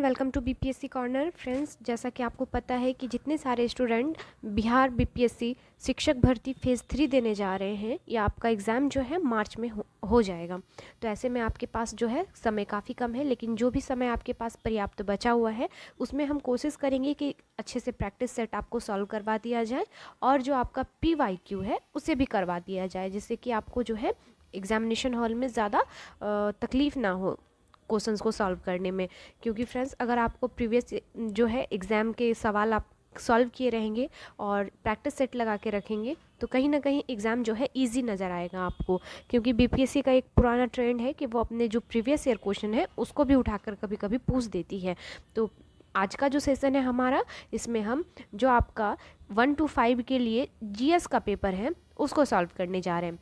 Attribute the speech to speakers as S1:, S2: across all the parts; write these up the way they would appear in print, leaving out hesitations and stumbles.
S1: Welcome to BPSC corner. Friends, जैसा कि आपको पता है कि जितने सारे स्टूडेंट बिहार बीपीएससी शिक्षक भर्ती फेज़ 3 देने जा रहे हैं, या आपका एग्ज़ाम जो है मार्च में हो जाएगा। तो ऐसे में आपके पास जो है समय काफ़ी कम है, लेकिन जो भी समय आपके पास पर्याप्त बचा हुआ है उसमें हम कोशिश करेंगे कि अच्छे से प्रैक्टिस सेट आपको सॉल्व करवा दिया जाए, और जो आपका PYQ है उसे भी करवा दिया जाए, जिससे कि आपको जो है एग्ज़ामिनेशन हॉल में ज़्यादा तकलीफ़ ना हो क्वेश्चंस को सॉल्व करने में। क्योंकि फ्रेंड्स, अगर आपको प्रीवियस जो है एग्ज़ाम के सवाल आप सॉल्व किए रहेंगे और प्रैक्टिस सेट लगा के रखेंगे, तो कहीं ना कहीं एग्ज़ाम जो है इजी नज़र आएगा आपको। क्योंकि बीपीएससी का एक पुराना ट्रेंड है कि वो अपने जो प्रीवियस ईयर क्वेश्चन है उसको भी उठाकर कभी कभी पूछ देती है। तो आज का जो सेशन है हमारा, इसमें हम जो आपका 1 to 5 के लिए जीएस का पेपर है उसको सॉल्व करने जा रहे हैं।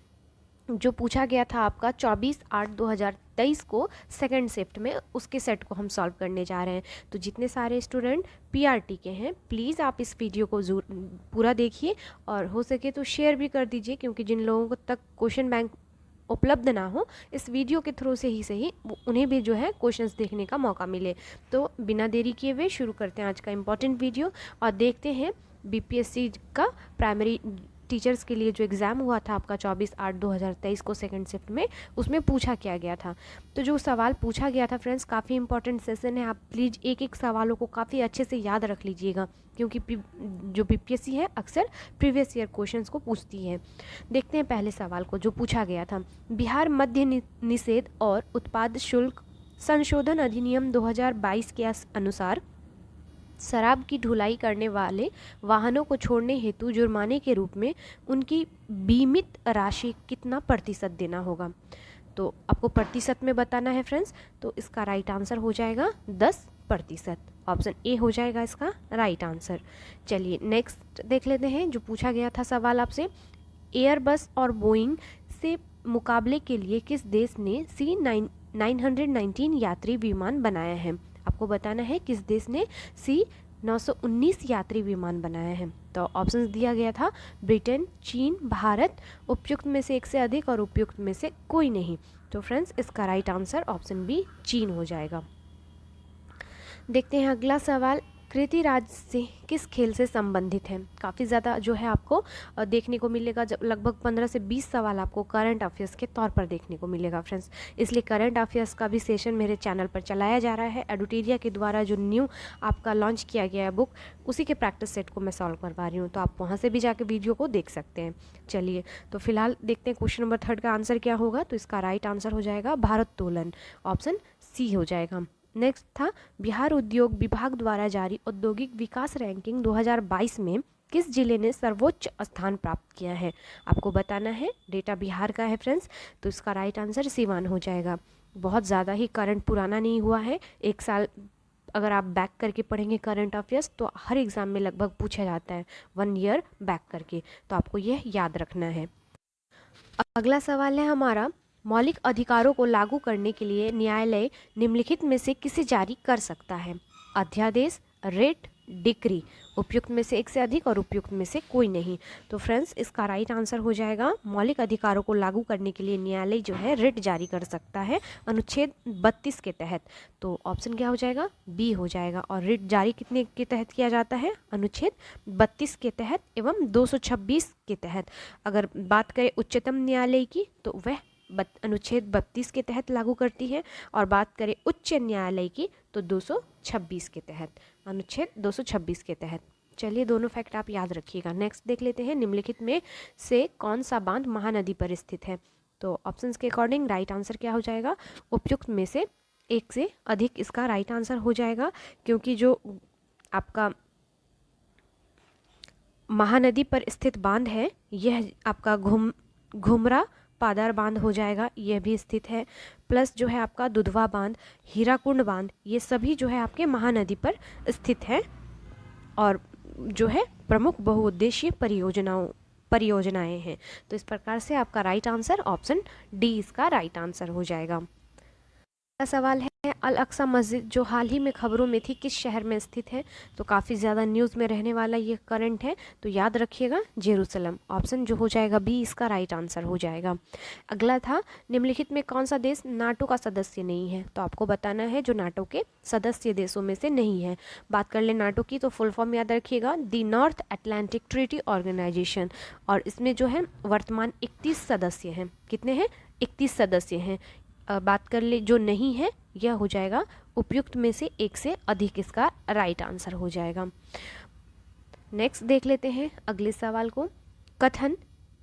S1: जो पूछा गया था आपका 24/8/2023 को सेकंड शिफ्ट में, उसके सेट को हम सॉल्व करने जा रहे हैं। तो जितने सारे स्टूडेंट पीआरटी के हैं, प्लीज़ आप इस वीडियो को पूरा देखिए, और हो सके तो शेयर भी कर दीजिए, क्योंकि जिन लोगों तक क्वेश्चन बैंक उपलब्ध ना हो, इस वीडियो के थ्रू से ही सही उन्हें भी जो है क्वेश्चंस देखने का मौका मिले। तो बिना देरी किए हुए शुरू करते हैं आज का इम्पॉर्टेंट वीडियो, और देखते हैं बीपीएससी का प्राइमरी टीचर्स के लिए जो एग्ज़ाम हुआ था आपका 24/8/2023 को सेकंड शिफ्ट में, उसमें पूछा क्या गया था। तो जो सवाल पूछा गया था फ्रेंड्स, काफ़ी इंपॉर्टेंट सेशन है। आप प्लीज़ एक एक सवालों को काफ़ी अच्छे से याद रख लीजिएगा, क्योंकि जो बीपीएससी है अक्सर प्रीवियस ईयर क्वेश्चंस को पूछती है। देखते हैं पहले सवाल को, जो पूछा गया था। बिहार मद्य निषेध और उत्पाद शुल्क संशोधन अधिनियम 2022 के अनुसार शराब की ढुलाई करने वाले वाहनों को छोड़ने हेतु जुर्माने के रूप में उनकी बीमित राशि कितना प्रतिशत देना होगा। तो आपको प्रतिशत में बताना है फ्रेंड्स, तो इसका राइट आंसर हो जाएगा 10%। ऑप्शन ए हो जाएगा इसका राइट आंसर। चलिए नेक्स्ट देख लेते हैं। जो पूछा गया था सवाल आपसे, एयरबस और बोइंग से मुकाबले के लिए किस देश ने C919 यात्री विमान बनाया है। आपको बताना है किस देश ने C919 यात्री विमान बनाया है। तो ऑप्शंस दिया गया था ब्रिटेन, चीन, भारत, उपयुक्त में से एक से अधिक और उपयुक्त में से कोई नहीं। तो फ्रेंड्स, इसका राइट आंसर ऑप्शन बी चीन हो जाएगा। देखते हैं अगला सवाल, कृति राज से किस खेल से संबंधित है। काफ़ी ज़्यादा जो है आपको देखने को मिलेगा, जब लगभग 15 से 20 सवाल आपको करंट अफेयर्स के तौर पर देखने को मिलेगा फ्रेंड्स। इसलिए करंट अफेयर्स का भी सेशन मेरे चैनल पर चलाया जा रहा है। एडुटेरिया के द्वारा जो न्यू आपका लॉन्च किया गया है बुक, उसी के प्रैक्टिस सेट को मैं सॉल्व करवा रही हूँ, तो आप वहाँ से भी जाके वीडियो को देख सकते हैं। चलिए, तो फिलहाल देखते हैं क्वेश्चन नंबर 3 का आंसर क्या होगा। तो इसका राइट आंसर हो जाएगा भारोत्तोलन, ऑप्शन सी हो जाएगा। नेक्स्ट था, बिहार उद्योग विभाग द्वारा जारी औद्योगिक विकास रैंकिंग 2022 में किस जिले ने सर्वोच्च स्थान प्राप्त किया है। आपको बताना है, डेटा बिहार का है फ्रेंड्स, तो इसका राइट आंसर सिवान हो जाएगा। बहुत ज़्यादा ही करंट पुराना नहीं हुआ है, एक साल अगर आप बैक करके पढ़ेंगे करंट अफेयर्स, तो हर एग्ज़ाम में लगभग पूछा जाता है 1 ईयर बैक करके, तो आपको यह याद रखना है। अगला सवाल है हमारा, मौलिक अधिकारों को लागू करने के लिए न्यायालय निम्नलिखित में से किसे जारी कर सकता है। अध्यादेश, रेट, डिक्री, उपयुक्त में से एक से अधिक और उपयुक्त में से कोई नहीं। तो फ्रेंड्स, इसका राइट आंसर हो जाएगा, मौलिक अधिकारों को लागू करने के लिए न्यायालय जो है रेट जारी कर सकता है अनुच्छेद 32 के तहत। तो ऑप्शन क्या हो जाएगा, बी हो जाएगा। और रेट जारी कितने के तहत किया जाता है, अनुच्छेद 32 के तहत एवं 226 के तहत। अगर बात करें उच्चतम न्यायालय की, तो वह अनुच्छेद 32 के तहत लागू करती है, और बात करें उच्च न्यायालय की तो 226 के तहत, अनुच्छेद 226 के तहत। चलिए, दोनों फैक्ट आप याद रखिएगा। नेक्स्ट देख लेते हैं, निम्नलिखित में से कौन सा बांध महानदी पर स्थित है। तो ऑप्शंस के अकॉर्डिंग राइट आंसर क्या हो जाएगा, उपयुक्त में से एक से अधिक इसका राइट आंसर हो जाएगा। क्योंकि जो आपका महानदी पर स्थित बांध है, यह आपका घुमरा पादार बांध हो जाएगा, यह भी स्थित है। प्लस जो है आपका दुधवा बांध, हीराकुंड बांध, ये सभी जो है आपके महानदी पर स्थित है, और जो है प्रमुख बहुउद्देशीय परियोजनाएं हैं। तो इस प्रकार से आपका राइट आंसर ऑप्शन डी इसका राइट आंसर हो जाएगा। अगला सवाल है, अल अक्सा मस्जिद जो हाल ही में खबरों में थी, किस शहर में स्थित है? तो काफ़ी ज़्यादा न्यूज़ में रहने वाला ये करंट है, तो याद रखिएगा जेरूसलम। ऑप्शन जो हो जाएगा बी इसका राइट आंसर हो जाएगा। अगला था, निम्नलिखित में कौन सा देश नाटो का सदस्य नहीं है? तो आपको बताना है जो नाटो के सदस्य देशों में से नहीं है। बात कर ले नाटो की, तो फुल फॉर्म याद रखिएगा, the north Atlantic treaty organisation. और इसमें जो है वर्तमान 31 सदस्य हैं। कितने हैं? 31 सदस्य हैं। बात कर ले जो नहीं है, यह हो जाएगा उपयुक्त में से एक से अधिक, इसका राइट आंसर हो जाएगा। नेक्स्ट देख लेते हैं अगले सवाल को। कथन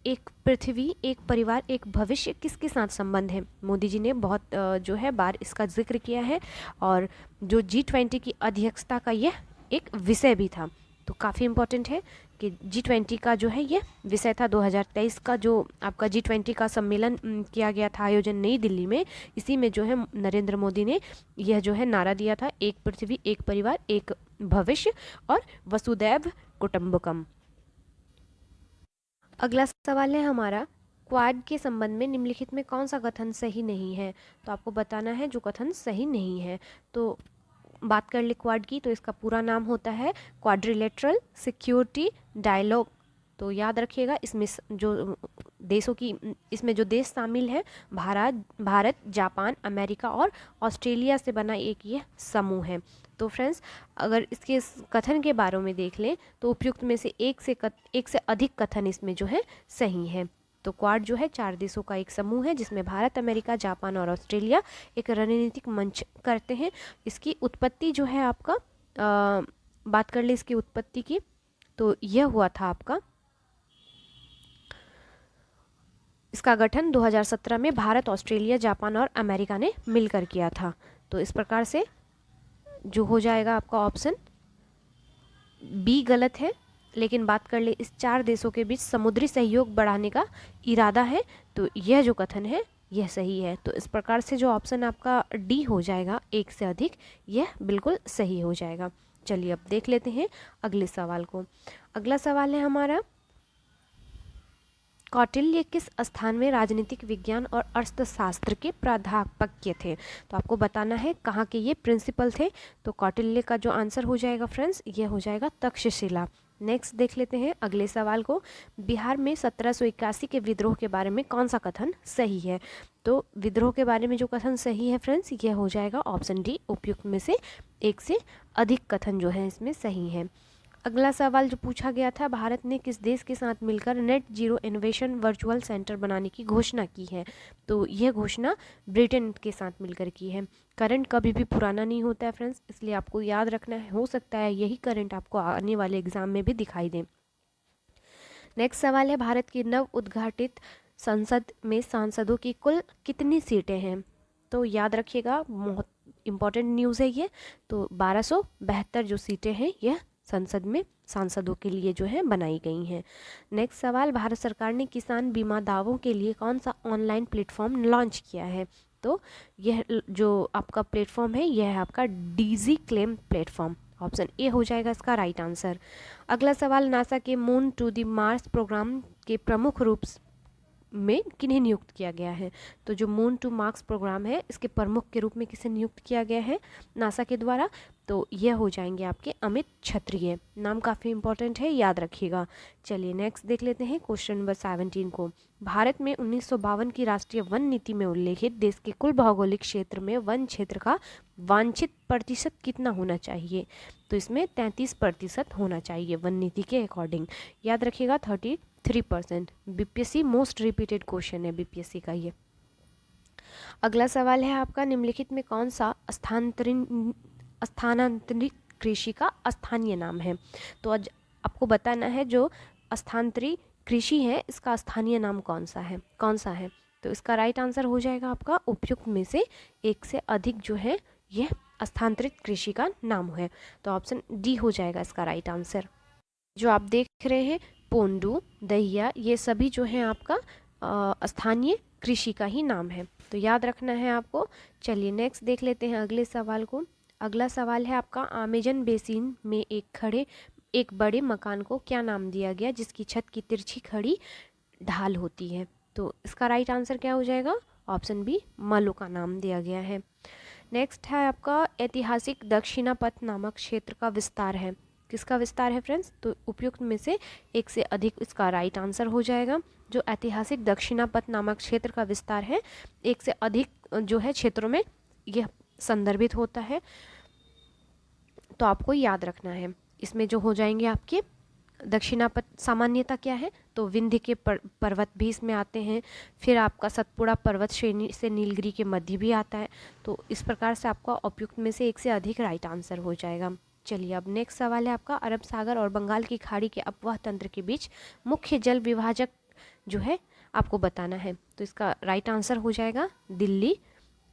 S1: एक पृथ्वी एक परिवार एक भविष्य किसके साथ संबंध है? मोदी जी ने बहुत जो है बार इसका जिक्र किया है, और जो G20 की अध्यक्षता का यह एक विषय भी था। तो काफ़ी इम्पोर्टेंट है कि G20 का जो है ये विषय था। 2023 का जो आपका G20 का सम्मेलन किया गया था आयोजन नई दिल्ली में, इसी में जो है नरेंद्र मोदी ने यह जो है नारा दिया था, एक पृथ्वी एक परिवार एक भविष्य और वसुदैव कुटुंबकम। अगला सवाल है हमारा, क्वाड के संबंध में निम्नलिखित में कौन सा कथन सही नहीं है? तो आपको बताना है जो कथन सही नहीं है। तो बात कर ले क्वाड की, तो इसका पूरा नाम होता है क्वाड्रिलेटरल सिक्योरिटी डायलॉग। तो याद रखिएगा इसमें जो देशों की, इसमें जो देश शामिल है, भारत, जापान, अमेरिका और ऑस्ट्रेलिया से बना एक ये समूह है। तो फ्रेंड्स, अगर इसके कथन के बारे में देख लें, तो उपयुक्त में से एक से अधिक कथन इसमें जो है सही है। तो क्वाड जो है 4 देशों का एक समूह है, जिसमें भारत, अमेरिका, जापान और ऑस्ट्रेलिया एक रणनीतिक मंच करते हैं। इसकी उत्पत्ति जो है आपका बात कर ले इसकी उत्पत्ति की, तो यह हुआ था आपका, इसका गठन 2017 में भारत, ऑस्ट्रेलिया, जापान और अमेरिका ने मिलकर किया था। तो इस प्रकार से जो हो जाएगा आपका ऑप्शन बी गलत है। लेकिन बात कर ले इस 4 देशों के बीच समुद्री सहयोग बढ़ाने का इरादा है, तो यह जो कथन है यह सही है। तो इस प्रकार से जो ऑप्शन आपका डी हो जाएगा, एक से अधिक, यह बिल्कुल सही हो जाएगा। चलिए अब देख लेते हैं अगले सवाल को। अगला सवाल है हमारा, कौटिल्य किस स्थान में राजनीतिक विज्ञान और अर्थशास्त्र के प्राध्यापक थे? तो आपको बताना है कहाँ के ये प्रिंसिपल थे। तो कौटिल्य का जो आंसर हो जाएगा फ्रेंड्स, ये हो जाएगा तक्षशिला। नेक्स्ट देख लेते हैं अगले सवाल को। बिहार में 1781 के विद्रोह के बारे में कौन सा कथन सही है? तो विद्रोह के बारे में जो कथन सही है फ्रेंड्स, यह हो जाएगा ऑप्शन डी, उपयुक्त में से एक से अधिक कथन जो है इसमें सही है। अगला सवाल जो पूछा गया था, भारत ने किस देश के साथ मिलकर net zero innovation virtual centre बनाने की घोषणा की है? तो यह घोषणा ब्रिटेन के साथ मिलकर की है। करंट कभी भी पुराना नहीं होता है फ्रेंड्स, इसलिए आपको याद रखना है, हो सकता है यही करंट आपको आने वाले एग्जाम में भी दिखाई दे। नेक्स्ट सवाल है, भारत की नव उद्घाटित संसद में सांसदों की कुल कितनी सीटें हैं? तो याद रखिएगा, बहुत इंपॉर्टेंट न्यूज़ है ये। तो 1272 जो सीटें हैं यह संसद में सांसदों के लिए जो है बनाई गई हैं। नेक्स्ट सवाल, भारत सरकार ने किसान बीमा दावों के लिए कौन सा ऑनलाइन प्लेटफॉर्म लॉन्च किया है? तो यह जो आपका प्लेटफॉर्म है, यह है आपका DigiClaim platform. Option A हो जाएगा इसका राइट आंसर। अगला सवाल, नासा के moon to the Mars programme के प्रमुख रूप में किन्हें नियुक्त किया गया है? तो जो मून टू मार्स प्रोग्राम है, इसके प्रमुख के रूप में किसे नियुक्त किया गया है नासा के द्वारा? तो यह हो जाएंगे आपके अमित क्षत्रिय। नाम काफ़ी इंपॉर्टेंट है, याद रखिएगा। चलिए नेक्स्ट देख लेते हैं क्वेश्चन नंबर 17 को। भारत में 1952 की राष्ट्रीय वन नीति में उल्लेखित देश के कुल भौगोलिक क्षेत्र में वन क्षेत्र का वांछित प्रतिशत कितना होना चाहिए? तो इसमें 33% होना चाहिए वन नीति के अकॉर्डिंग। याद रखिएगा 33%। बीपीएससी मोस्ट रिपीटेड क्वेश्चन है बीपीएससी का ये। अगला सवाल है आपका, निम्नलिखित में कौन सा स्थानांतरित कृषि का स्थानीय नाम है? तो आज आपको बताना है जो स्थानांतरित कृषि है, इसका स्थानीय नाम कौन सा है? तो इसका राइट आंसर हो जाएगा आपका उपयुक्त में से एक से अधिक जो है यह स्थानांतरित कृषि का नाम है। तो ऑप्शन डी हो जाएगा इसका राइट आंसर। जो आप देख रहे हैं पोंडू, दहिया, ये सभी जो है आपका स्थानीय कृषि का ही नाम है। तो याद रखना है आपको। चलिए नेक्स्ट देख लेते हैं अगले सवाल को। अगला सवाल है आपका, अमेजन बेसिन में एक बड़े मकान को क्या नाम दिया गया जिसकी छत की तिरछी खड़ी ढाल होती है? तो इसका राइट आंसर क्या हो जाएगा? ऑप्शन बी, मलो का नाम दिया गया है। नेक्स्ट है आपका ऐतिहासिक दक्षिणापथ नामक क्षेत्र का विस्तार है। किसका विस्तार है फ्रेंड्स? तो उपयुक्त में से एक से अधिक इसका राइट आंसर हो जाएगा। जो ऐतिहासिक दक्षिणापथ नामक क्षेत्र का विस्तार है, एक से अधिक जो है क्षेत्रों में यह संदर्भित होता है, तो आपको याद रखना है। इसमें जो हो जाएंगे आपके दक्षिणापथ सामान्यता क्या है, तो विंध्य के पर्वत भी इसमें आते हैं, फिर आपका सतपुड़ा पर्वत श्रेणी से नीलगिरी के मध्य भी आता है। तो इस प्रकार से आपका उपयुक्त में से एक से अधिक राइट आंसर हो जाएगा। चलिए अब नेक्स्ट सवाल है आपका, अरब सागर और बंगाल की खाड़ी के अपवाह तंत्र के बीच मुख्य जल विभाजक जो है आपको बताना है। तो इसका राइट आंसर हो जाएगा दिल्ली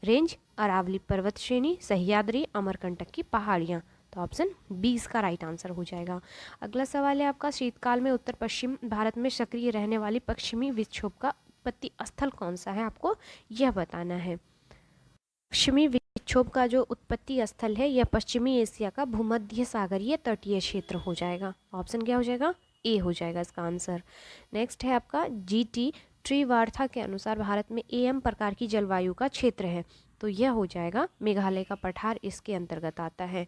S1: रेंज, अरावली पर्वत श्रेणी, सह्याद्री, अमरकंटक की पहाड़ियाँ। तो ऑप्शन 20 का राइट आंसर हो जाएगा। अगला सवाल है आपका, शीतकाल में उत्तर पश्चिम भारत में सक्रिय रहने वाली पश्चिमी विक्षोभ का उत्पत्ति स्थल कौन सा है, आपको यह बताना है। पश्चिमी विक्षोभ का जो उत्पत्ति स्थल है यह पश्चिमी एशिया का भूमध्य सागरीय तटीय क्षेत्र हो जाएगा। ऑप्शन क्या हो जाएगा? ए हो जाएगा इसका आंसर। नेक्स्ट है आपका, जीटी ट्रीवार्था के अनुसार भारत में एम प्रकार की जलवायु का क्षेत्र है। तो यह हो जाएगा मेघालय का पठार इसके अंतर्गत आता है।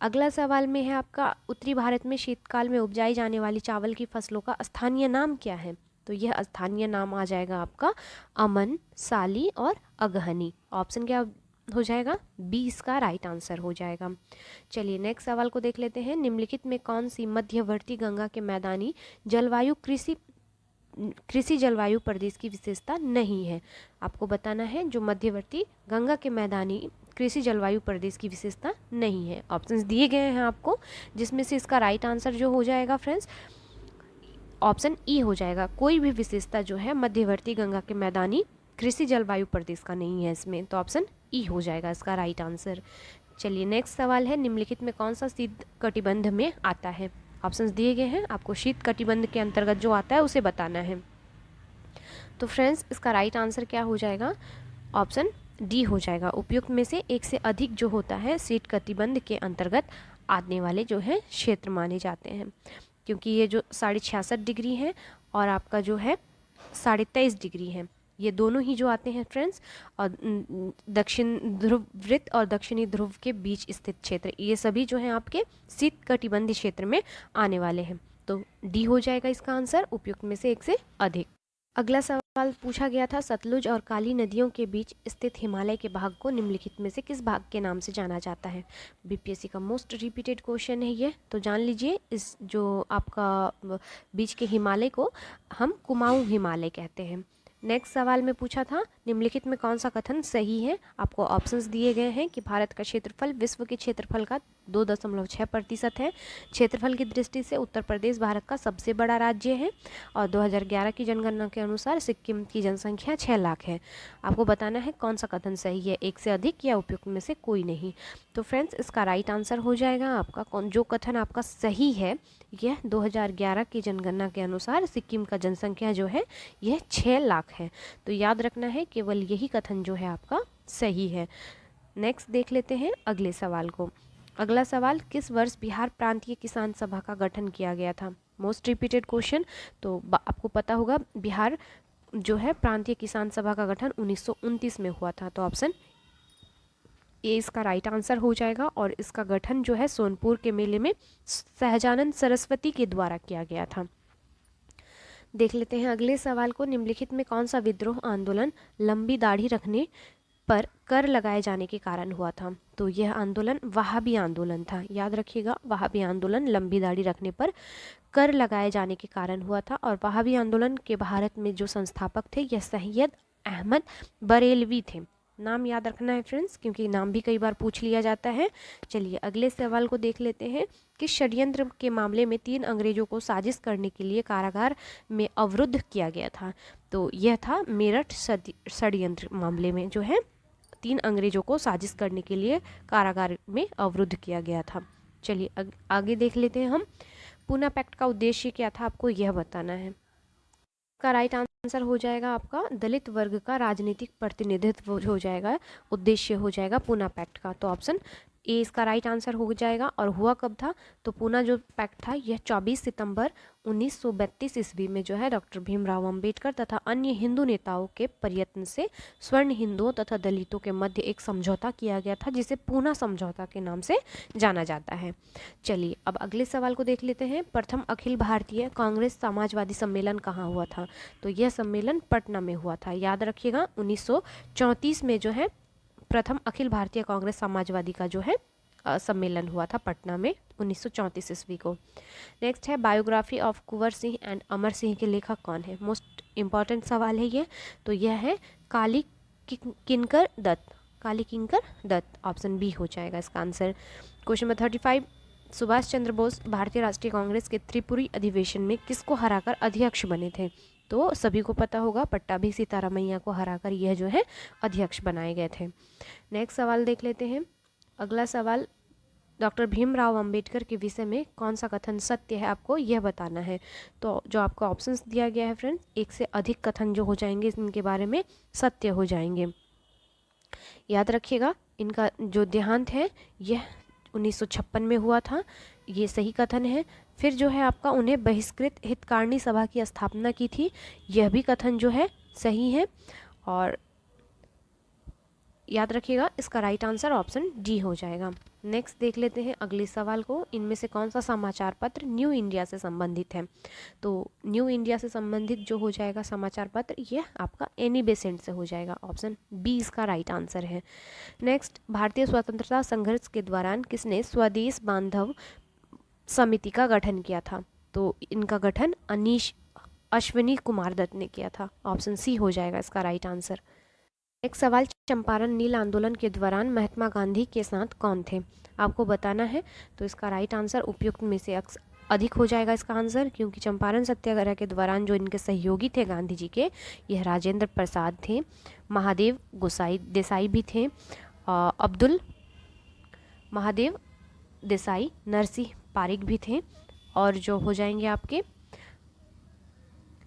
S1: अगला सवाल में है आपका, उत्तरी भारत में शीतकाल में उपजाई जाने वाली चावल की फसलों का स्थानीय नाम क्या है? तो यह स्थानीय नाम आ जाएगा आपका अमन, साली और अगहनी। ऑप्शन क्या हो जाएगा? 20 का राइट आंसर हो जाएगा। चलिए नेक्स्ट सवाल को देख लेते हैं, निम्नलिखित में कौन सी मध्यवर्ती गंगा के मैदानी जलवायु कृषि जलवायु प्रदेश की विशेषता नहीं है? आपको बताना है जो मध्यवर्ती गंगा के मैदानी कृषि जलवायु प्रदेश की विशेषता नहीं है। ऑप्शंस दिए गए हैं आपको, जिसमें से इसका राइट आंसर जो हो जाएगा फ्रेंड्स ऑप्शन ई हो जाएगा। कोई भी विशेषता जो है मध्यवर्ती गंगा के मैदानी कृषि जलवायु प्रदेश का नहीं है इसमें, तो ऑप्शन ई हो जाएगा इसका राइट आंसर। चलिए नेक्स्ट सवाल है, निम्नलिखित में कौन सा शीत कटिबंध में आता है? ऑप्शंस दिए गए हैं, आपको शीत कटिबंध के अंतर्गत जो आता है उसे बताना है। तो फ्रेंड्स इसका राइट आंसर क्या हो जाएगा? ऑप्शन डी हो जाएगा। उपयुक्त में से एक से अधिक जो होता है शीत कटिबंध के अंतर्गत आने वाले जो है क्षेत्र माने जाते हैं, क्योंकि ये जो 66.5 डिग्री है और आपका जो है 23.5 डिग्री है, ये दोनों ही जो आते हैं फ्रेंड्स और दक्षिण ध्रुव वृत्त और दक्षिणी ध्रुव के बीच स्थित क्षेत्र, ये सभी जो हैं आपके शीत कटिबंधीय क्षेत्र में आने वाले हैं। तो डी हो जाएगा इसका आंसर, उपयुक्त में से एक से अधिक। अगला सवाल पूछा गया था, सतलुज और काली नदियों के बीच स्थित हिमालय के भाग को निम्नलिखित में से किस भाग के नाम से जाना जाता है? बीपीएससी का मोस्ट रिपीटेड क्वेश्चन है ये, तो जान लीजिए इस जो आपका बीच के हिमालय को हम कुमाऊं हिमालय कहते हैं। नेक्स्ट सवाल में पूछा था, निम्नलिखित में कौन सा कथन सही है? आपको ऑप्शंस दिए गए हैं कि भारत का क्षेत्रफल विश्व के क्षेत्रफल का 2.6% है। क्षेत्रफल की दृष्टि से उत्तर प्रदेश भारत का सबसे बड़ा राज्य है और 2011 की जनगणना के अनुसार सिक्किम की जनसंख्या 6 लाख है। आपको बताना है कौन सा कथन सही है, एक से अधिक या उपयुक्त में से कोई नहीं। तो फ्रेंड्स इसका राइट आंसर हो जाएगा आपका जो कथन आपका सही है, यह 2011 की जनगणना के अनुसार सिक्किम का जनसंख्या जो है यह 6 लाख है। तो याद रखना है केवल यही कथन जो है आपका सही है। नेक्स्ट देख लेते हैं अगले सवाल को। अगला सवाल, किस वर्ष बिहार प्रांतीय किसान सभा का गठन किया गया था? मोस्ट रिपीटेड क्वेश्चन, तो आपको पता होगा बिहार जो है प्रांतीय किसान सभा का गठन 1929 में हुआ था। तो ऑप्शन ये इसका राइट आंसर हो जाएगा और इसका गठन जो है सोनपुर के मेले में सहजानंद सरस्वती के द्वारा किया गया था। देख लेते हैं अगले सवाल को, निम्नलिखित में कौन सा विद्रोह आंदोलन लंबी दाढ़ी रखने पर कर लगाए जाने के कारण हुआ था? तो यह आंदोलन वहाबी आंदोलन था। याद रखिएगा, वहाबी आंदोलन लंबी दाढ़ी रखने पर कर लगाए जाने के कारण हुआ था और वहाबी आंदोलन के भारत में जो संस्थापक थे यह सैयद अहमद बरेलवी थे। नाम याद रखना है फ्रेंड्स, क्योंकि नाम भी कई बार पूछ लिया जाता है। चलिए अगले सवाल को देख लेते हैं, कि षड्यंत्र के मामले में 3 अंग्रेजों को साजिश करने के लिए कारागार में अवरुद्ध किया गया था? तो यह था मेरठ षड्यंत्र मामले में जो है 3 अंग्रेजों को साजिश करने के लिए कारागार में अवरुद्ध किया गया था। चलिए आगे देख लेते हैं हम, पूना पैक्ट का उद्देश्य क्या था, आपको यह बताना है। का राइट आंसर हो जाएगा आपका दलित वर्ग का राजनीतिक प्रतिनिधित्व हो जाएगा, उद्देश्य हो जाएगा पूना पैक्ट का। तो ऑप्शन ए इसका राइट आंसर हो जाएगा। और हुआ कब था, तो पूना जो पैक्ट था यह 24 सितंबर 1932 ईस्वी में जो है डॉक्टर भीमराव अंबेडकर तथा अन्य हिंदू नेताओं के प्रयत्न से स्वर्ण हिंदुओं तथा दलितों के मध्य एक समझौता किया गया था, जिसे पूना समझौता के नाम से जाना जाता है। चलिए अब अगले सवाल को देख लेते हैं। प्रथम अखिल भारतीय कांग्रेस समाजवादी सम्मेलन कहाँ हुआ था, तो यह सम्मेलन पटना में हुआ था। याद रखिएगा 1934 में जो है प्रथम अखिल भारतीय कांग्रेस समाजवादी का जो है सम्मेलन हुआ था पटना में 1934 ईस्वी को। नेक्स्ट है biography of Kunwar Singh and Amar Singh के लेखक कौन है। मोस्ट इंपॉर्टेंट सवाल है ये। तो यह है काली किंकर दत्त। काली किंकर दत्त, ऑप्शन बी हो जाएगा इसका answer. Question number 35, Subhash Chandra Bose भारतीय राष्ट्रीय कांग्रेस के त्रिपुरी अधिवेशन में किसको हराकर अध्यक्ष बने थे। तो सभी को पता होगा, पट्टाभी सीतारामैया को हराकर यह जो है अध्यक्ष बनाए गए थे। नेक्स्ट सवाल देख लेते हैं। अगला सवाल, डॉक्टर भीमराव अंबेडकर के विषय में कौन सा कथन सत्य है, आपको यह बताना है। तो जो आपको ऑप्शंस दिया गया है फ्रेंड्स, एक से अधिक कथन जो हो जाएंगे इनके बारे में सत्य हो जाएंगे। याद रखिएगा इनका जो देहांत है यह 1956 में हुआ था, ये सही कथन है। फिर जो है आपका उन्हें बहिष्कृत हितकारिणी सभा की स्थापना की थी, यह भी कथन जो है सही है। और याद रखिएगा इसका राइट आंसर ऑप्शन डी हो जाएगा। नेक्स्ट देख लेते हैं अगले सवाल को। इनमें से कौन सा समाचार पत्र न्यू इंडिया से संबंधित है। तो न्यू इंडिया से संबंधित जो हो जाएगा समाचार पत्र, यह आपका एनी बेसेंट से हो जाएगा। ऑप्शन बी इसका राइट आंसर है। नेक्स्ट, भारतीय स्वतंत्रता संघर्ष के दौरान किसने स्वदेश बांधव समिति का गठन किया था। तो इनका गठन अश्विनी कुमार दत्त ने किया था। ऑप्शन सी हो जाएगा इसका राइट आंसर। एक सवाल, चंपारण नील आंदोलन के दौरान महात्मा गांधी के साथ कौन थे, आपको बताना है। तो इसका राइट आंसर उपयुक्त में से अधिक हो जाएगा इसका आंसर, क्योंकि चंपारण सत्याग्रह के दौरान जो इनके सहयोगी थे गांधी जी के, यह राजेंद्र प्रसाद थे, महादेव गोसाई देसाई भी थे, अब्दुल महादेव देसाई, नरसिंह पारिक भी थे, और जो हो जाएंगे आपके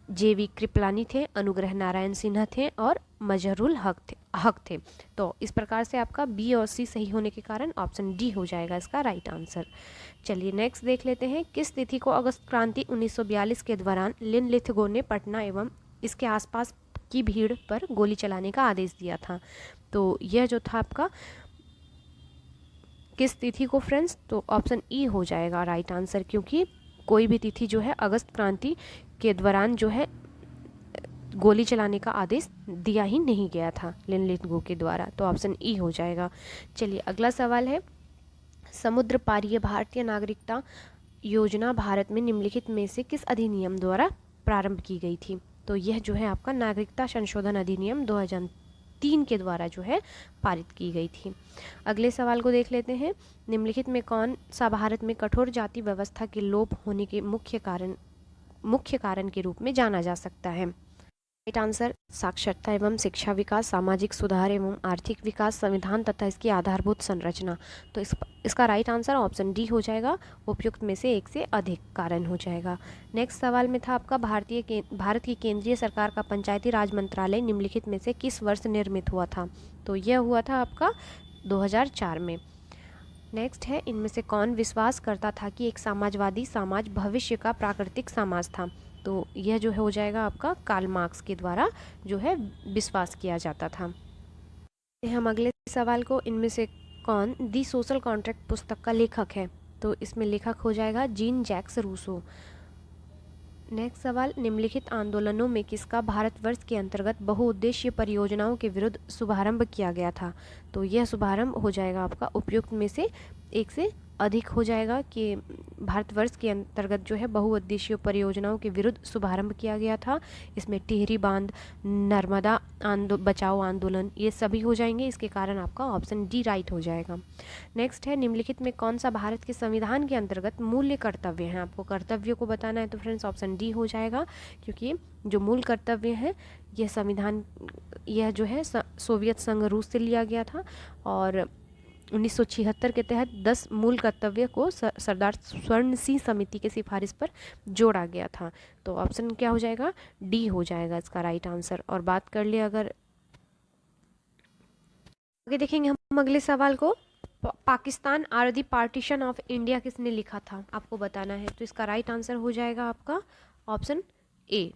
S1: जेवी कृपलानी थे, अनुग्रह नारायण सिन्हा थे, और मजहरुल हक थे। तो इस प्रकार से आपका बी और सी सही होने के कारण ऑप्शन डी हो जाएगा इसका राइट आंसर। चलिए नेक्स्ट देख लेते हैं। किस तिथि को अगस्त क्रांति 1942 के दौरान लिनलिथगो ने पटना एवं इसके आसपास की भीड़ पर गोली चलाने का आदेश दिया था। तो यह जो था आपका किस तिथि को फ्रेंड्स, तो ऑप्शन ई हो जाएगा राइट आंसर, क्योंकि कोई भी तिथि जो है अगस्त क्रांति के दौरान जो है गोली चलाने का आदेश दिया ही नहीं गया था लिनलिथगो के द्वारा। तो ऑप्शन ई हो जाएगा। चलिए अगला सवाल है, समुद्र पारीय भारतीय नागरिकता योजना भारत में निम्नलिखित में से किस अधिनियम द्वारा प्रारंभ की गई थी। तो यह जो है आपका नागरिकता संशोधन अधिनियम 2003 के द्वारा जो है पारित की गई थी। अगले सवाल को देख लेते हैं। निम्नलिखित में कौन सा भारत में कठोर जाति व्यवस्था के लोप होने के मुख्य कारण के रूप में जाना जा सकता है। राइट आंसर, साक्षरता एवं शिक्षा विकास, सामाजिक सुधार एवं आर्थिक विकास, संविधान तथा इसकी आधारभूत संरचना। तो इसका राइट आंसर ऑप्शन डी हो जाएगा, उपयुक्त में से एक से अधिक कारण हो जाएगा। नेक्स्ट सवाल में था आपका भारत की केंद्रीय सरकार का पंचायती राज मंत्रालय निम्नलिखित में से किस वर्ष निर्मित हुआ था। तो यह हुआ था आपका 2004 में। नेक्स्ट है, इनमें से कौन विश्वास करता था कि एक समाजवादी समाज भविष्य का प्राकृतिक समाज था। तो यह जो हो जाएगा आपका कार्ल मार्क्स के द्वारा जो है विश्वास किया जाता था। हम अगले सवाल को, इनमें से कौन दी सोशल कॉन्ट्रैक्ट पुस्तक का लेखक है। तो इसमें लेखक हो जाएगा जीन जैक्स रूसो। नेक्स्ट सवाल, निम्नलिखित आंदोलनों में किसका भारतवर्ष के अंतर्गत बहुउद्देशीय परियोजनाओं के विरुद्ध शुभारंभ किया गया था। तो यह शुभारंभ हो जाएगा आपका उपयुक्त में से एक से अधिक हो जाएगा कि भारतवर्ष के अंतर्गत जो है बहुउद्देशीय परियोजनाओं के विरुद्ध शुभारंभ किया गया था। इसमें टिहरी बांध, नर्मदा बचाओ आंदोलन, ये सभी हो जाएंगे। इसके कारण आपका ऑप्शन डी राइट हो जाएगा। नेक्स्ट है, निम्नलिखित में कौन सा भारत के संविधान के अंतर्गत मूल्य कर्तव्य हैं। आपको कर्तव्य को बताना है तो फ्रेंड्स ऑप्शन डी हो जाएगा, क्योंकि जो मूल कर्तव्य है यह संविधान, यह जो है सोवियत संघ रूस से लिया गया था, और 1976 के तहत 10 मूल कर्तव्य को सरदार स्वर्ण सिंह समिति के सिफारिश पर जोड़ा गया था। तो ऑप्शन क्या हो जाएगा, डी हो जाएगा इसका राइट आंसर। और बात कर ले अगर आगे देखेंगे हम अगले सवाल को, Pakistan or the partition of India किसने लिखा था, आपको बताना है। तो इसका राइट आंसर हो जाएगा आपका ऑप्शन ए,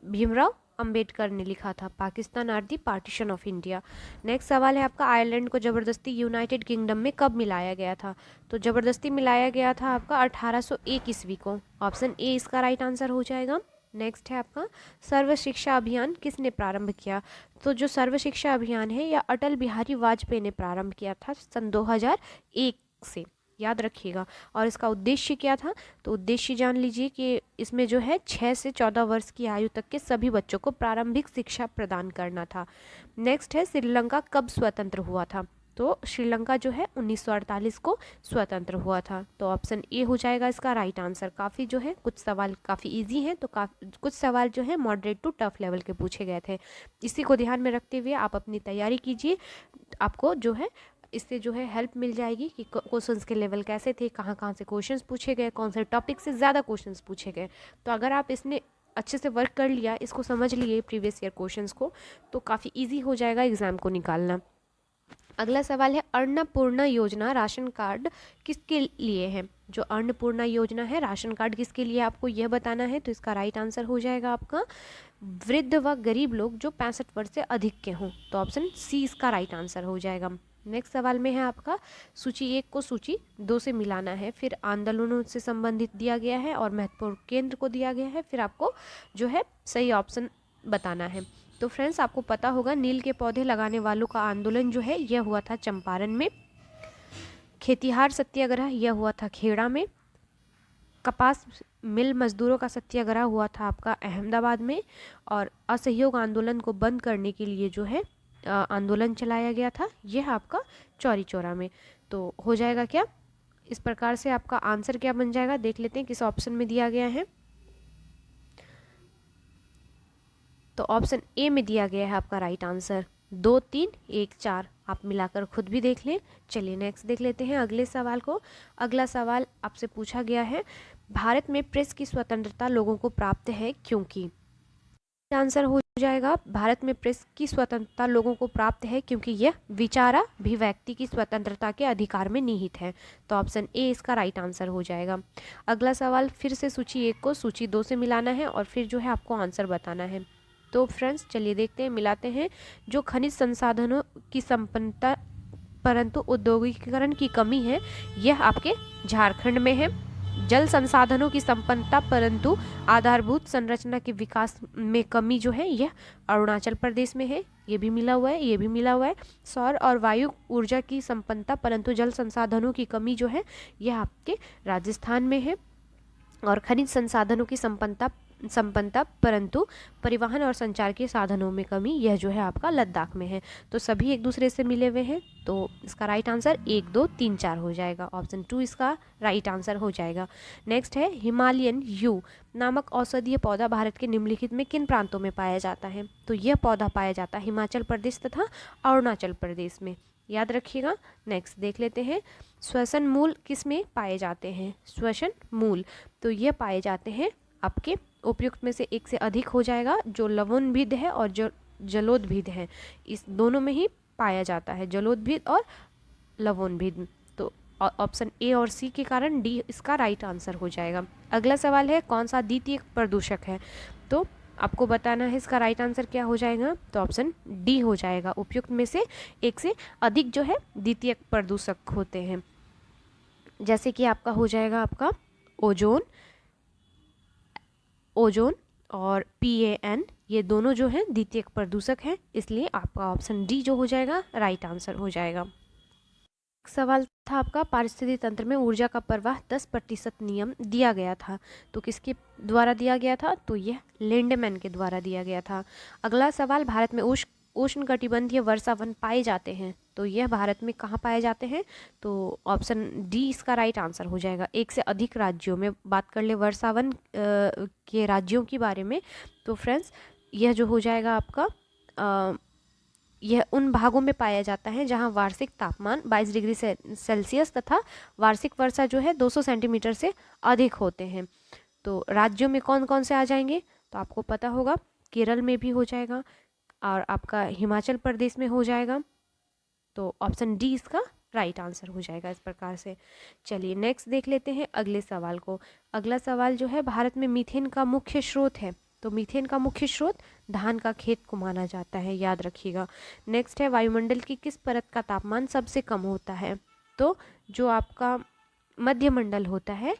S1: भीमराव अंबेडकर ने लिखा था, Pakistan or the partition of India. Next सवाल है आपका, आयरलैंड को ज़बरदस्ती यूनाइटेड किंगडम में कब मिलाया गया था। तो ज़बरदस्ती मिलाया गया था आपका 1801 ईस्वी को, ऑप्शन ए इसका राइट आंसर हो जाएगा। नेक्स्ट है आपका, सर्व शिक्षा अभियान किसने प्रारंभ किया। तो जो सर्व शिक्षा अभियान है यह अटल बिहारी वाजपेयी ने प्रारंभ किया था सन 2001 से, याद रखिएगा। और इसका उद्देश्य क्या था, तो उद्देश्य जान लीजिए कि इसमें जो है 6 से 14 वर्ष की आयु तक के सभी बच्चों को प्रारंभिक शिक्षा प्रदान करना था। नेक्स्ट है, श्रीलंका कब स्वतंत्र हुआ था। तो श्रीलंका जो है 1948 को स्वतंत्र हुआ था। तो ऑप्शन ए हो जाएगा इसका राइट आंसर। काफ़ी जो है कुछ सवाल काफ़ी इजी हैं, तो कुछ सवाल जो है मॉडरेट टू टफ लेवल के पूछे गए थे। इसी को ध्यान में रखते हुए आप अपनी तैयारी कीजिए, आपको जो है इससे जो है हेल्प मिल जाएगी कि क्वेश्चंस के लेवल कैसे थे, कहाँ कहाँ से क्वेश्चंस पूछे गए, कौन से टॉपिक से ज़्यादा क्वेश्चंस पूछे गए। तो अगर आप इसने अच्छे से वर्क कर लिया, इसको समझ लिए प्रीवियस ईयर क्वेश्चंस को, तो काफ़ी इजी हो जाएगा एग्ज़ाम को निकालना। अगला सवाल है, अन्नपूर्णा योजना राशन कार्ड किसके लिए है। जो अन्नपूर्णा योजना है राशन कार्ड किसके लिए, आपको यह बताना है। तो इसका राइट आंसर हो जाएगा आपका वृद्ध व गरीब लोग जो 65 वर्ष से अधिक के हों। तो ऑप्शन सी इसका राइट आंसर हो जाएगा। नेक्स्ट सवाल में है आपका, सूची 1 को सूची 2 से मिलाना है, फिर आंदोलनों से संबंधित दिया गया है और महत्वपूर्ण केंद्र को दिया गया है, फिर आपको जो है सही ऑप्शन बताना है। तो फ्रेंड्स आपको पता होगा, नील के पौधे लगाने वालों का आंदोलन जो है यह हुआ था चंपारण में, खेतिहार सत्याग्रह यह हुआ था खेड़ा में, कपास मिल मजदूरों का सत्याग्रह हुआ था आपका अहमदाबाद में, और असहयोग आंदोलन को बंद करने के लिए जो है आंदोलन चलाया गया था यह आपका चौरी चौरा में। तो हो जाएगा क्या, इस प्रकार से आपका आंसर क्या बन जाएगा, देख लेते हैं किस ऑप्शन में दिया गया है। तो ऑप्शन ए में दिया गया है आपका राइट आंसर 2, 3, 1, 4। आप मिलाकर खुद भी देख लें। चलिए नेक्स्ट देख लेते हैं अगले सवाल को। अगला सवाल आपसे पूछा गया है, भारत में प्रेस की स्वतंत्रता लोगों को प्राप्त है क्योंकि। आंसर हो जाएगा, भारत में प्रेस की स्वतंत्रता लोगों को प्राप्त है क्योंकि यह विचाराभिव्यक्ति की स्वतंत्रता के अधिकार में निहित है। तो ऑप्शन ए इसका राइट आंसर हो जाएगा। अगला सवाल, फिर से सूची 1 को सूची 2 से मिलाना है और फिर जो है आपको आंसर बताना है। तो फ्रेंड्स चलिए देखते हैं, मिलाते हैं। जो खनिज संसाधनों की संपन्नता परंतु औद्योगिकीकरण की कमी है यह आपके झारखंड में है। जल संसाधनों की संपन्नता परंतु आधारभूत संरचना के विकास में कमी जो है यह अरुणाचल प्रदेश में है, ये भी मिला हुआ है, ये भी मिला हुआ है। सौर और वायु ऊर्जा की संपन्नता परंतु जल संसाधनों की कमी जो है यह आपके राजस्थान में है। और खनिज संसाधनों की संपन्नता परंतु परिवहन और संचार के साधनों में कमी यह जो है आपका लद्दाख में है। तो सभी एक दूसरे से मिले हुए हैं, तो इसका राइट आंसर 1, 2, 3, 4 हो जाएगा। ऑप्शन 2 इसका राइट आंसर हो जाएगा। नेक्स्ट है, हिमालयन यू नामक औषधीय पौधा भारत के निम्नलिखित में किन प्रांतों में पाया जाता है। तो यह पौधा पाया जाता है हिमाचल प्रदेश तथा अरुणाचल प्रदेश में, याद रखिएगा। नेक्स्ट देख लेते हैं, श्वसन मूल किस में पाए जाते हैं। श्वसन मूल तो यह पाए जाते हैं आपके उपयुक्त में से एक से अधिक हो जाएगा, जो लवणभिद है और जो जलोदभिद है, इस दोनों में ही पाया जाता है, जलोदभिद और लवणभिद। तो ऑप्शन ए और सी के कारण डी इसका राइट आंसर हो जाएगा। अगला सवाल है, कौन सा द्वितीयक प्रदूषक है। तो आपको बताना है इसका राइट आंसर क्या हो जाएगा। तो ऑप्शन डी हो जाएगा, उपयुक्त में से एक से अधिक जो है द्वितीयक प्रदूषक होते हैं, जैसे कि आपका हो जाएगा आपका ओजोन और PAN, ये दोनों जो हैं द्वितीयक प्रदूषक हैं, इसलिए आपका ऑप्शन डी जो हो जाएगा राइट आंसर हो जाएगा। सवाल था आपका, पारिस्थितिक तंत्र में ऊर्जा का प्रवाह 10% नियम दिया गया था, तो किसके द्वारा दिया गया था। तो यह लिंडमैन के द्वारा दिया गया था। अगला सवाल, भारत में उष्णकटिबंधीय वर्षा वन पाए जाते हैं, तो यह भारत में कहाँ पाए जाते हैं। तो ऑप्शन डी इसका राइट आंसर हो जाएगा। एक से अधिक राज्यों में बात कर ले वर्षावन के राज्यों के बारे में, तो फ्रेंड्स यह जो हो जाएगा आपका यह उन भागों में पाया जाता है जहां वार्षिक तापमान 22 डिग्री सेल्सियस तथा वार्षिक वर्षा जो है 200 सेंटीमीटर से अधिक होते हैं। तो राज्यों में कौन कौन से आ जाएंगे, तो आपको पता होगा केरल में भी हो जाएगा और आपका हिमाचल प्रदेश में हो जाएगा, तो ऑप्शन डी इसका राइट आंसर हो जाएगा इस प्रकार से। चलिए नेक्स्ट देख लेते हैं अगले सवाल को। अगला सवाल जो है, भारत में मीथेन का मुख्य स्रोत है, तो मीथेन का मुख्य स्रोत धान का खेत को माना जाता है, याद रखिएगा। नेक्स्ट है, वायुमंडल की किस परत का तापमान सबसे कम होता है, तो जो आपका मध्यमंडल होता है,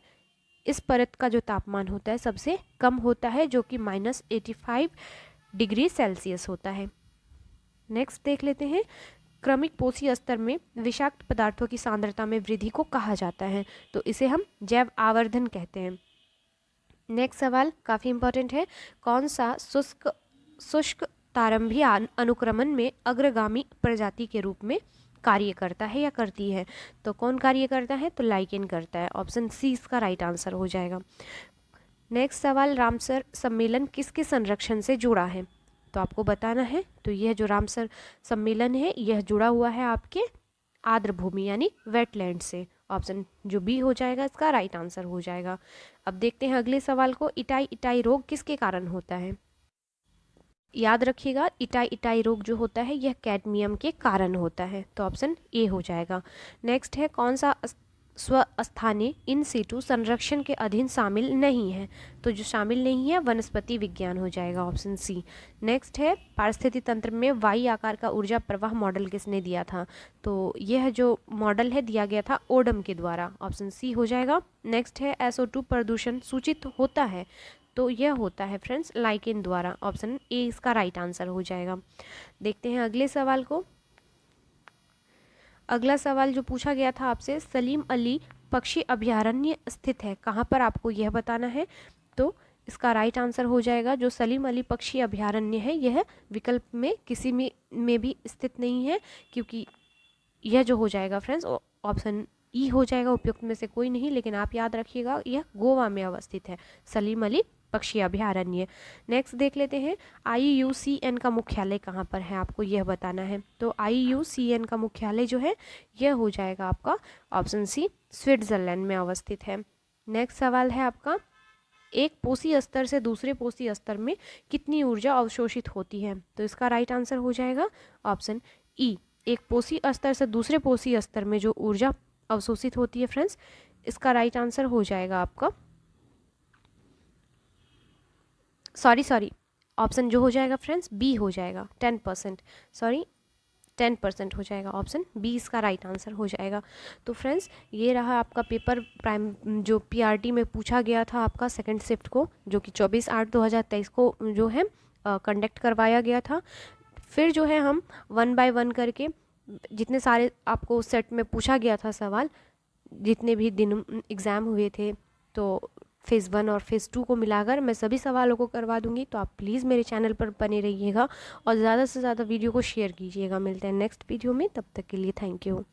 S1: इस परत का जो तापमान होता है सबसे कम होता है, जो कि -85 डिग्री सेल्सियस होता है। नेक्स्ट देख लेते हैं, क्रमिक पोषी स्तर में विषाक्त पदार्थों की सांद्रता में वृद्धि को कहा जाता है, तो इसे हम जैव आवर्धन कहते हैं। नेक्स्ट सवाल काफ़ी इंपॉर्टेंट है, कौन सा शुष्क प्रारंभी अनुक्रमण में अग्रगामी प्रजाति के रूप में कार्य करता है या करती है, तो कौन कार्य करता है, तो लाइकेन करता है, ऑप्शन सी इसका राइट आंसर हो जाएगा। नेक्स्ट सवाल, रामसर सम्मेलन किसके संरक्षण से जुड़ा है, तो आपको बताना है। तो यह जो रामसर सम्मेलन है यह जुड़ा हुआ है आपके आर्द्र भूमि यानी वेटलैंड से, ऑप्शन जो बी हो जाएगा इसका राइट आंसर हो जाएगा। अब देखते हैं अगले सवाल को, इटाई इटाई रोग किसके कारण होता है, याद रखिएगा इटाई इटाई रोग जो होता है यह कैडमियम के कारण होता है, तो ऑप्शन ए हो जाएगा। नेक्स्ट है, कौन सा स्वस्थानीय इन सीटू संरक्षण के अधीन शामिल नहीं है, तो जो शामिल नहीं है वनस्पति विज्ञान हो जाएगा, ऑप्शन सी। नेक्स्ट है, पारिस्थितिकी तंत्र में वाई आकार का ऊर्जा प्रवाह मॉडल किसने दिया था, तो यह जो मॉडल है दिया गया था ओडम के द्वारा, ऑप्शन सी हो जाएगा। नेक्स्ट है, SO2 प्रदूषण सूचित होता है, तो यह होता है फ्रेंड्स लाइकेन द्वारा, ऑप्शन ए इसका राइट आंसर हो जाएगा। देखते हैं अगले सवाल को। अगला सवाल जो पूछा गया था आपसे, सलीम अली पक्षी अभयारण्य स्थित है कहाँ पर, आपको यह बताना है, तो इसका राइट आंसर हो जाएगा जो सलीम अली पक्षी अभयारण्य है यह विकल्प में किसी में भी स्थित नहीं है, क्योंकि यह जो हो जाएगा फ्रेंड्स ऑप्शन ई हो जाएगा, उपयुक्त में से कोई नहीं, लेकिन आप याद रखिएगा यह गोवा में अवस्थित है सलीम अली पक्षी अभयारण्य। नेक्स्ट देख लेते हैं, IUCN का मुख्यालय कहाँ पर है, आपको यह बताना है, तो IUCN का मुख्यालय जो है यह हो जाएगा आपका ऑप्शन सी स्विट्जरलैंड में अवस्थित है। नेक्स्ट सवाल है आपका, एक पोषी स्तर से दूसरे पोषी स्तर में कितनी ऊर्जा अवशोषित होती है, तो इसका राइट आंसर हो जाएगा ऑप्शन ई, एक पोषी स्तर से दूसरे पोषी स्तर में जो ऊर्जा अवशोषित होती है फ्रेंड्स, इसका राइट आंसर हो जाएगा आपका सॉरी ऑप्शन जो हो जाएगा फ्रेंड्स बी हो जाएगा 10%, 10% हो जाएगा, ऑप्शन बी इसका राइट आंसर हो जाएगा। तो फ्रेंड्स ये रहा आपका पेपर प्राइम जो PRT में पूछा गया था आपका सेकंड शिफ्ट को, जो कि 24/8/2023 को जो है कंडक्ट करवाया गया था। फिर जो है हम 1 बाय 1 करके जितने सारे आपको सेट में पूछा गया था सवाल, जितने भी दिन एग्ज़ाम हुए थे, तो फेज़ 1 और फेज़ 2 को मिलाकर मैं सभी सवालों को करवा दूंगी। तो आप प्लीज़ मेरे चैनल पर बने रहिएगा और ज़्यादा से ज़्यादा वीडियो को शेयर कीजिएगा। मिलते हैं नेक्स्ट वीडियो में, तब तक के लिए थैंक यू।